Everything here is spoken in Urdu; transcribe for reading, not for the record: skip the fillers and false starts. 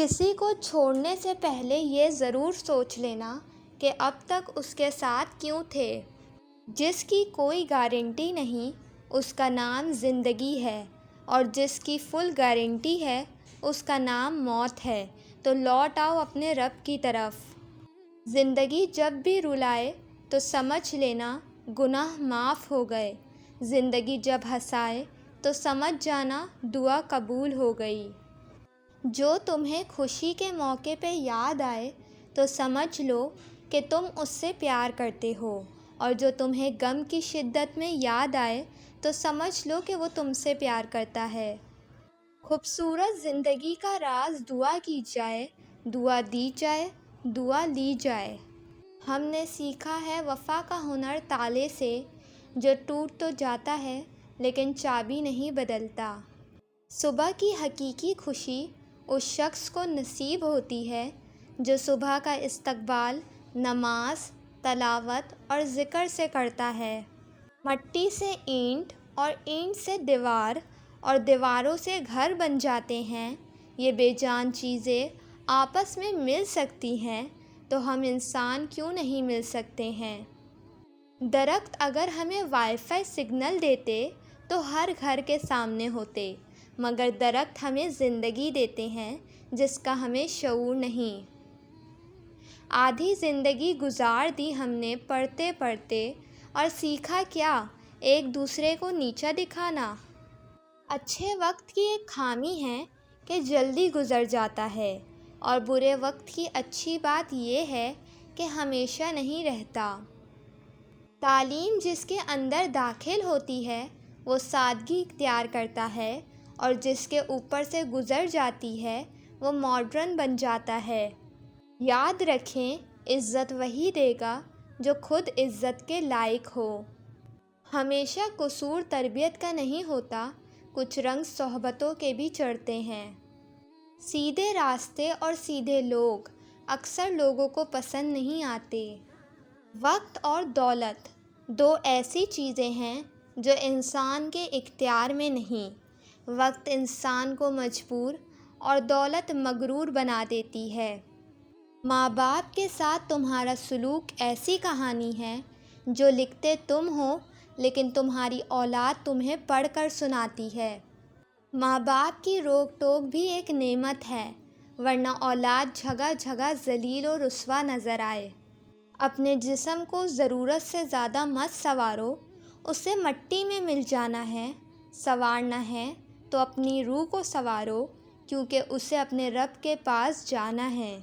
کسی کو چھوڑنے سے پہلے یہ ضرور سوچ لینا کہ اب تک اس کے ساتھ کیوں تھے۔ جس کی کوئی گارنٹی نہیں اس کا نام زندگی ہے، اور جس کی فل گارنٹی ہے اس کا نام موت ہے۔ تو لوٹ آؤ اپنے رب کی طرف۔ زندگی جب بھی رلائے تو سمجھ لینا گناہ معاف ہو گئے۔ زندگی جب ہنسائے تو سمجھ جانا دعا قبول ہو گئی۔ جو تمہیں خوشی کے موقع پہ یاد آئے تو سمجھ لو کہ تم اس سے پیار کرتے ہو، اور جو تمہیں غم کی شدت میں یاد آئے تو سمجھ لو کہ وہ تم سے پیار کرتا ہے۔ خوبصورت زندگی کا راز دعا کی جائے، دعا دی جائے، دعا لی جائے۔ ہم نے سیکھا ہے وفا کا ہنر تالے سے، جو ٹوٹ تو جاتا ہے لیکن چابی نہیں بدلتا۔ صبح کی حقیقی خوشی اس شخص کو نصیب ہوتی ہے جو صبح کا استقبال نماز، تلاوت اور ذکر سے کرتا ہے۔ مٹی سے اینٹ اور اینٹ سے دیوار اور دیواروں سے گھر بن جاتے ہیں۔ یہ بے جان چیزیں آپس میں مل سکتی ہیں تو ہم انسان کیوں نہیں مل سکتے ہیں؟ درخت اگر ہمیں وائی فائی سگنل دیتے تو ہر گھر کے سامنے ہوتے، مگر درخت ہمیں زندگی دیتے ہیں جس کا ہمیں شعور نہیں۔ آدھی زندگی گزار دی ہم نے پڑھتے پڑھتے، اور سیکھا کیا؟ ایک دوسرے کو نیچا دکھانا۔ اچھے وقت کی ایک خامی ہے کہ جلدی گزر جاتا ہے، اور برے وقت کی اچھی بات یہ ہے کہ ہمیشہ نہیں رہتا۔ تعلیم جس کے اندر داخل ہوتی ہے وہ سادگی اختیار کرتا ہے، اور جس کے اوپر سے گزر جاتی ہے وہ ماڈرن بن جاتا ہے۔ یاد رکھیں، عزت وہی دے گا جو خود عزت کے لائق ہو۔ ہمیشہ قصور تربیت کا نہیں ہوتا، کچھ رنگ صحبتوں کے بھی چڑھتے ہیں۔ سیدھے راستے اور سیدھے لوگ اکثر لوگوں کو پسند نہیں آتے۔ وقت اور دولت دو ایسی چیزیں ہیں جو انسان کے اختیار میں نہیں۔ وقت انسان کو مجبور اور دولت مغرور بنا دیتی ہے۔ ماں باپ کے ساتھ تمہارا سلوک ایسی کہانی ہے جو لکھتے تم ہو لیکن تمہاری اولاد تمہیں پڑھ کر سناتی ہے۔ ماں باپ کی روک ٹوک بھی ایک نعمت ہے، ورنہ اولاد جگہ جگہ ذلیل و رسوا نظر آئے۔ اپنے جسم کو ضرورت سے زیادہ مت سنوارو، اسے مٹی میں مل جانا ہے۔ سنوارنا ہے تو اپنی روح کو سنوارو، کیونکہ اسے اپنے رب کے پاس جانا ہے۔